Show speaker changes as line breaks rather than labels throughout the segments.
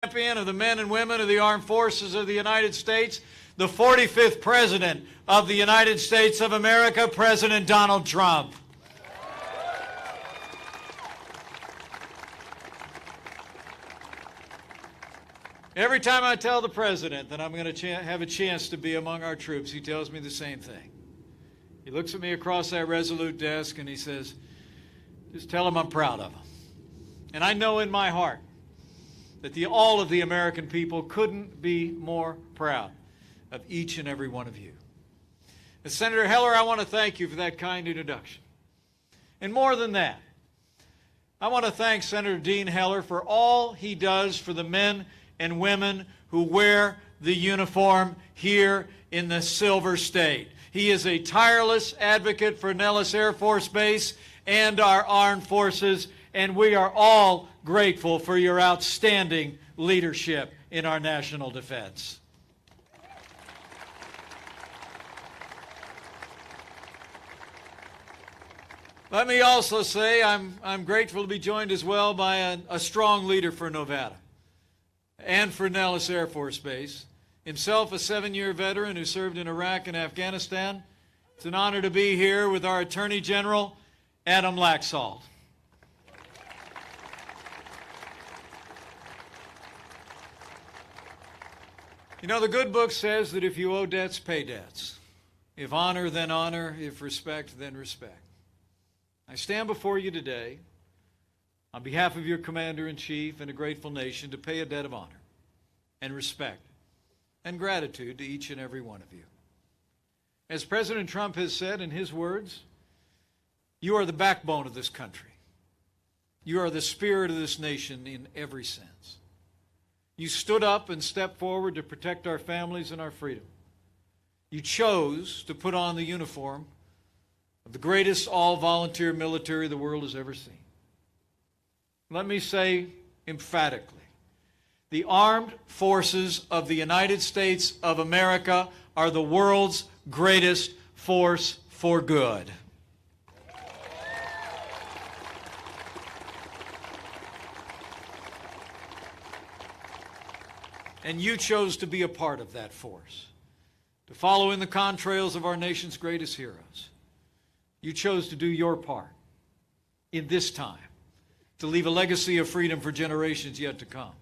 Champion of the men and women of the armed forces of the United States, the 45th President of the United States of America, President Donald Trump. Every time I tell the President that I'm going to have a chance to be among our troops, he tells me the same thing. He looks at me across that resolute desk and he says, just tell him I'm proud of him. And I know in my heart that all of the American people couldn't be more proud of each and every one of you. And Senator Heller, I want to thank you for that kind introduction. And more than that, I want to thank Senator Dean Heller for all he does for the men and women who wear the uniform here in the Silver State. He is a tireless advocate for Nellis Air Force Base and our armed forces, and we are all grateful for your outstanding leadership in our national defense. Let me also say I'm grateful to be joined as well by a strong leader for Nevada and for Nellis Air Force Base. Himself a 7-year veteran who served in Iraq and Afghanistan. It's an honor to be here with our Attorney General, Adam Laxalt. You know, the good book says that if you owe debts, pay debts. If honor, then honor. If respect, then respect. I stand before you today on behalf of your Commander-in-Chief and a grateful nation to pay a debt of honor and respect and gratitude to each and every one of you. As President Trump has said in his words, you are the backbone of this country. You are the spirit of this nation in every sense. You stood up and stepped forward to protect our families and our freedom. You chose to put on the uniform of the greatest all-volunteer military the world has ever seen. Let me say emphatically, the armed forces of the United States of America are the world's greatest force for good. And you chose to be a part of that force, to follow in the contrails of our nation's greatest heroes. You chose to do your part in this time, to leave a legacy of freedom for generations yet to come.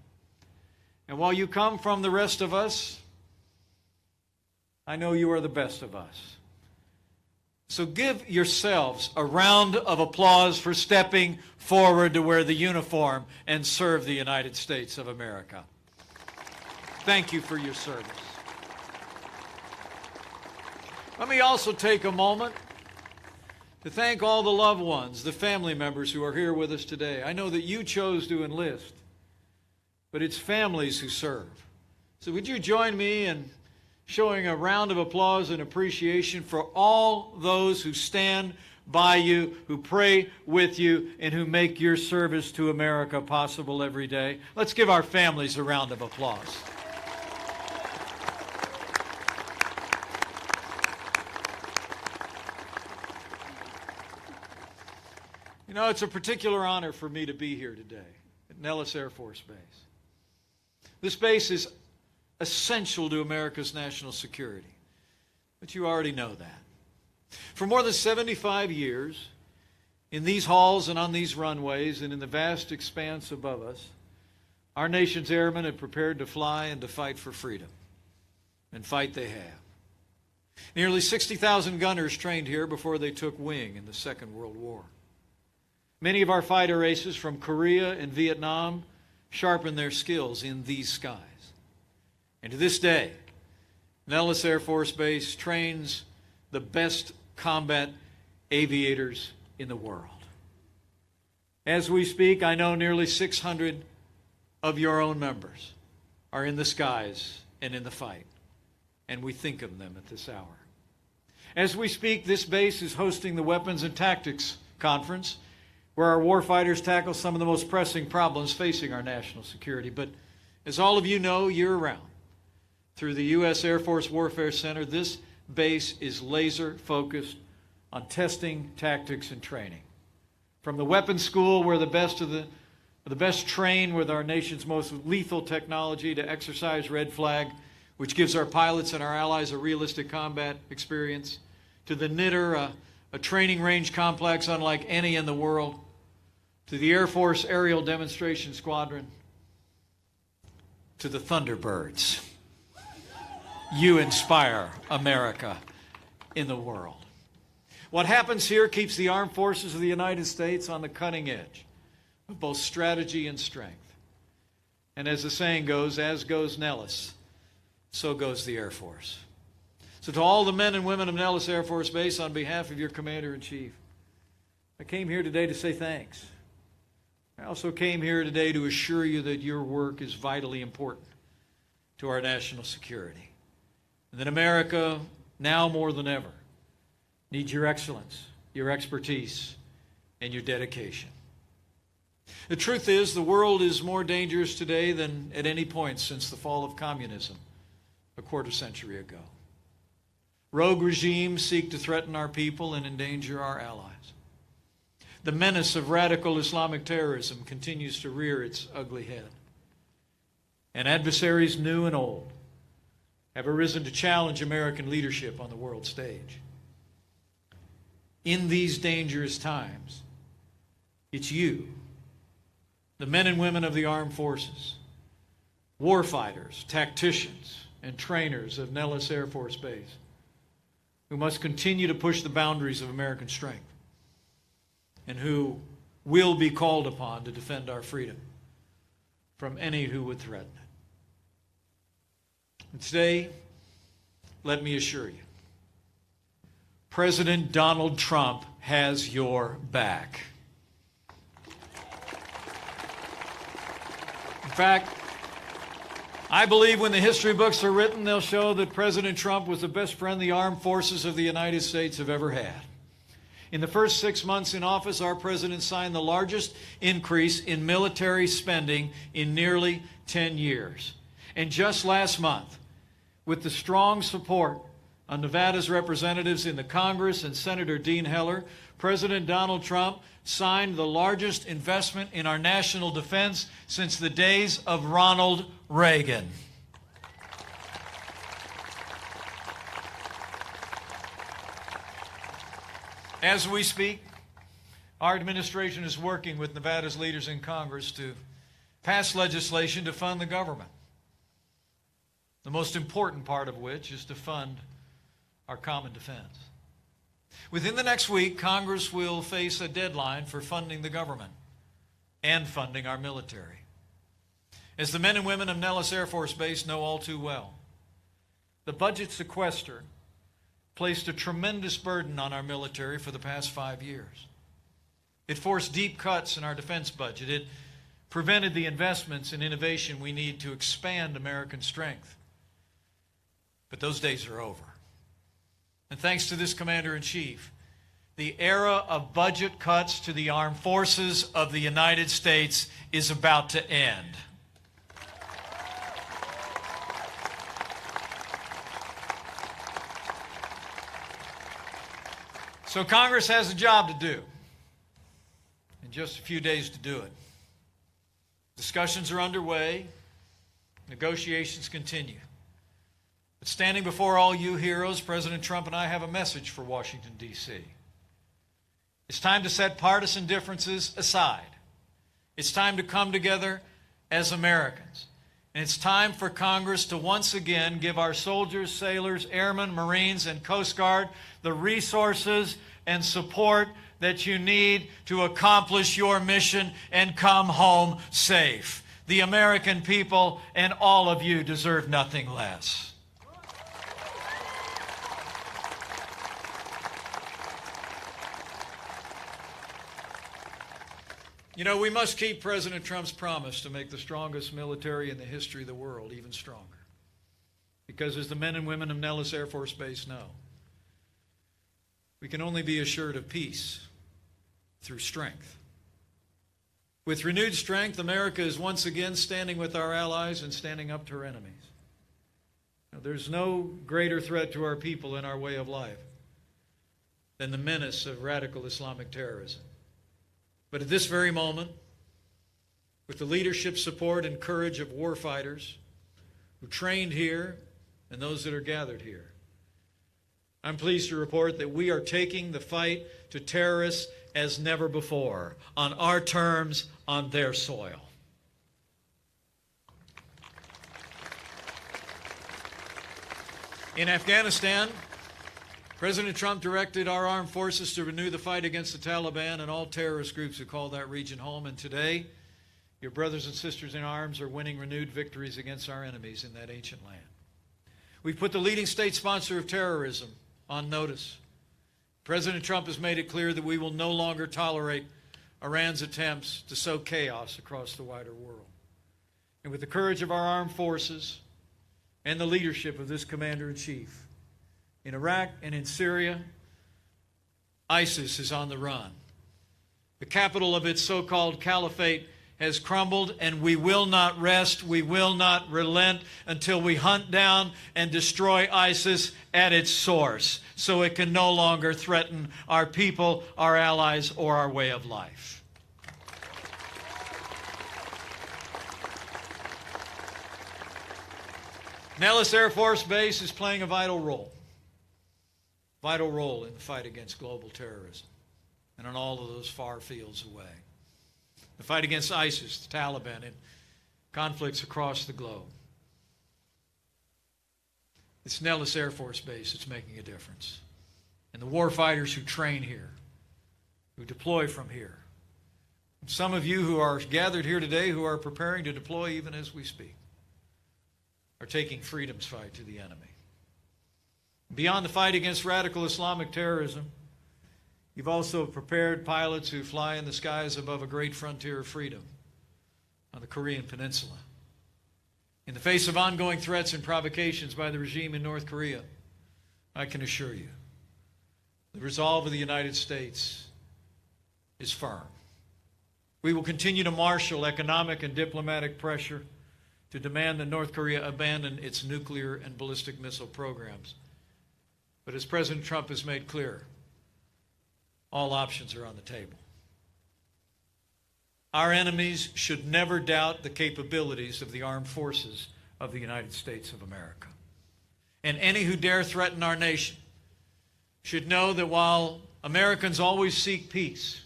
And while you come from the rest of us, I know you are the best of us. So give yourselves a round of applause for stepping forward to wear the uniform and serve the United States of America. Thank you for your service. Let me also take a moment to thank all the loved ones, the family members who are here with us today. I know that you chose to enlist, but it's families who serve. So would you join me in showing a round of applause and appreciation for all those who stand by you, who pray with you, and who make your service to America possible every day. Let's give our families a round of applause. You know, it's a particular honor for me to be here today at Nellis Air Force Base. This base is essential to America's national security, but you already know that. For more than 75 years, in these halls and on these runways and in the vast expanse above us, our nation's airmen have prepared to fly and to fight for freedom. And fight they have. Nearly 60,000 gunners trained here before they took wing in the Second World War. Many of our fighter aces from Korea and Vietnam sharpened their skills in these skies. And to this day, Nellis Air Force Base trains the best combat aviators in the world. As we speak, I know nearly 600 of your own members are in the skies and in the fight, and we think of them at this hour. As we speak, this base is hosting the Weapons and Tactics Conference, where our warfighters tackle some of the most pressing problems facing our national security. But as all of you know, year-round, through the U.S. Air Force Warfare Center, this base is laser-focused on testing, tactics, and training. From the weapons school, where the best of the are the best trained with our nation's most lethal technology to exercise Red Flag, which gives our pilots and our allies a realistic combat experience, to the Knitter, a training range complex unlike any in the world, to the Air Force Aerial Demonstration Squadron, to the Thunderbirds. You inspire America in the world. What happens here keeps the armed forces of the United States on the cutting edge of both strategy and strength. And as the saying goes, as goes Nellis, so goes the Air Force. So to all the men and women of Nellis Air Force Base, on behalf of your Commander-in-Chief, I came here today to say thanks. I also came here today to assure you that your work is vitally important to our national security, and that America, now more than ever, needs your excellence, your expertise, and your dedication. The truth is, the world is more dangerous today than at any point since the fall of communism a quarter century ago. Rogue regimes seek to threaten our people and endanger our allies. The menace of radical Islamic terrorism continues to rear its ugly head. And adversaries new and old have arisen to challenge American leadership on the world stage. In these dangerous times, it's you, the men and women of the armed forces, warfighters, tacticians, and trainers of Nellis Air Force Base, who must continue to push the boundaries of American strength, and who will be called upon to defend our freedom from any who would threaten it. And today, let me assure you, President Donald Trump has your back. In fact, I believe when the history books are written, they'll show that President Trump was the best friend the armed forces of the United States have ever had. In the first 6 months in office, our president signed the largest increase in military spending in nearly 10 years. And just last month, with the strong support of Nevada's representatives in the Congress and Senator Dean Heller, President Donald Trump signed the largest investment in our national defense since the days of Ronald Reagan. As we speak, our administration is working with Nevada's leaders in Congress to pass legislation to fund the government, the most important part of which is to fund our common defense. Within the next week, Congress will face a deadline for funding the government and funding our military. As the men and women of Nellis Air Force Base know all too well, the budget sequester placed a tremendous burden on our military for the past 5 years. It forced deep cuts in our defense budget. It prevented the investments in innovation we need to expand American strength. But those days are over. And thanks to this Commander-in-Chief, the era of budget cuts to the armed forces of the United States is about to end. So Congress has a job to do, and just a few days to do it. Discussions are underway. Negotiations continue. But standing before all you heroes, President Trump and I have a message for Washington, D.C. It's time to set partisan differences aside. It's time to come together as Americans. And it's time for Congress to once again give our soldiers, sailors, airmen, Marines, and Coast Guard the resources and support that you need to accomplish your mission and come home safe. The American people and all of you deserve nothing less. You know, we must keep President Trump's promise to make the strongest military in the history of the world even stronger. Because as the men and women of Nellis Air Force Base know, we can only be assured of peace through strength. With renewed strength, America is once again standing with our allies and standing up to her enemies. Now, there's no greater threat to our people and our way of life than the menace of radical Islamic terrorism. But at this very moment, with the leadership, support, and courage of warfighters who trained here and those that are gathered here. I'm pleased to report that we are taking the fight to terrorists as never before, on our terms, on their soil. In Afghanistan, President Trump directed our armed forces to renew the fight against the Taliban and all terrorist groups who call that region home. And today, your brothers and sisters in arms are winning renewed victories against our enemies in that ancient land. We've put the leading state sponsor of terrorism on notice. President Trump has made it clear that we will no longer tolerate Iran's attempts to sow chaos across the wider world. And with the courage of our armed forces and the leadership of this commander-in-chief, in Iraq and in Syria, ISIS is on the run. The capital of its so-called caliphate has crumbled, and we will not rest, we will not relent until we hunt down and destroy ISIS at its source, so it can no longer threaten our people, our allies, or our way of life. Nellis Air Force Base is playing a vital role in the fight against global terrorism and on all of those far fields away. The fight against ISIS, the Taliban, and conflicts across the globe. It's Nellis Air Force Base that's making a difference. And the warfighters who train here, who deploy from here. And some of you who are gathered here today who are preparing to deploy even as we speak, are taking freedom's fight to the enemy. Beyond the fight against radical Islamic terrorism, you've also prepared pilots who fly in the skies above a great frontier of freedom on the Korean Peninsula. In the face of ongoing threats and provocations by the regime in North Korea, I can assure you, the resolve of the United States is firm. We will continue to marshal economic and diplomatic pressure to demand that North Korea abandon its nuclear and ballistic missile programs. But as President Trump has made clear, all options are on the table. Our enemies should never doubt the capabilities of the armed forces of the United States of America. And any who dare threaten our nation should know that while Americans always seek peace,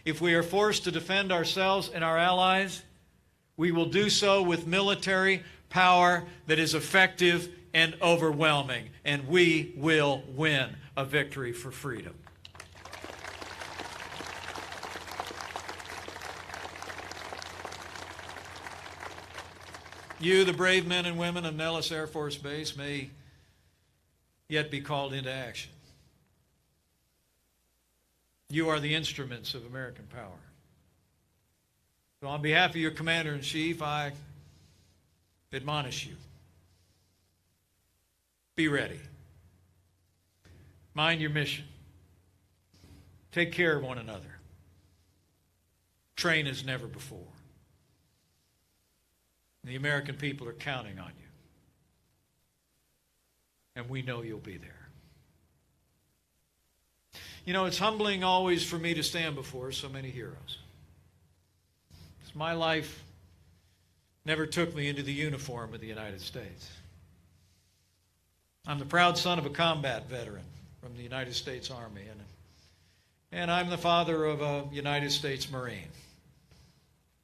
if we are forced to defend ourselves and our allies, we will do so with military power that is effective and overwhelming, and we will win a victory for freedom. You, the brave men and women of Nellis Air Force Base, may yet be called into action. You are the instruments of American power. So on behalf of your Commander-in-Chief, I admonish you. Be ready. Mind your mission. Take care of one another. Train as never before. The American people are counting on you. And we know you'll be there. You know, it's humbling always for me to stand before so many heroes. Because my life never took me into the uniform of the United States. I'm the proud son of a combat veteran from the United States Army, and I'm the father of a United States Marine,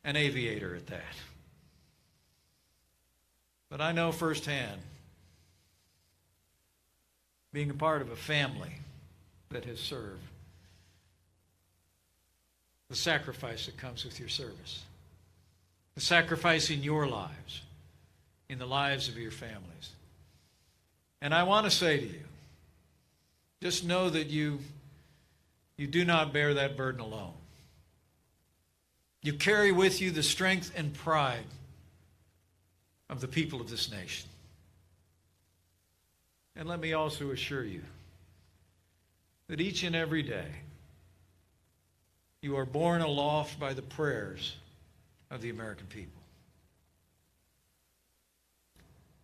an aviator at that. But I know firsthand, being a part of a family that has served, the sacrifice that comes with your service, the sacrifice in your lives, in the lives of your families. And I want to say to you, just know that you do not bear that burden alone. You carry with you the strength and pride of the people of this nation. And let me also assure you that each and every day you are borne aloft by the prayers of the American people.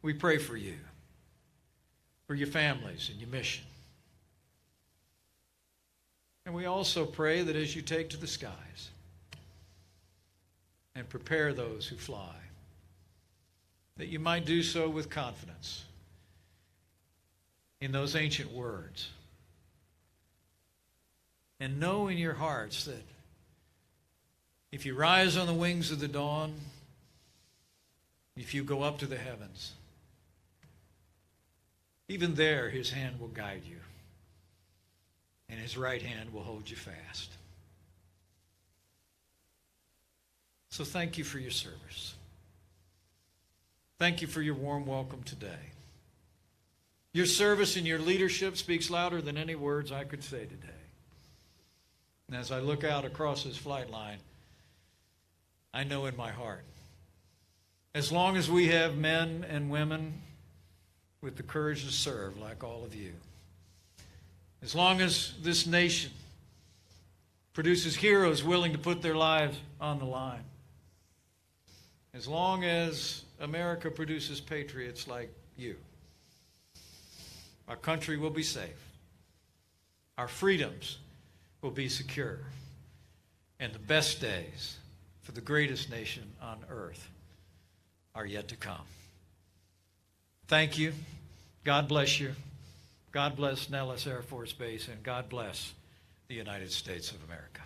We pray for you, for your families and your mission. And we also pray that as you take to the skies, and prepare those who fly, that you might do so with confidence in those ancient words, and know in your hearts that if you rise on the wings of the dawn, if you go up to the heavens, even there his hand will guide you, and his right hand will hold you fast. So thank you for your service. Thank you for your warm welcome today. Your service and your leadership speaks louder than any words I could say today. And as I look out across this flight line, I know in my heart, as long as we have men and women with the courage to serve like all of you, as long as this nation produces heroes willing to put their lives on the line, as long as America produces patriots like you, our country will be safe, our freedoms will be secure, and the best days for the greatest nation on earth are yet to come. Thank you. God bless you. God bless Nellis Air Force Base, and God bless the United States of America.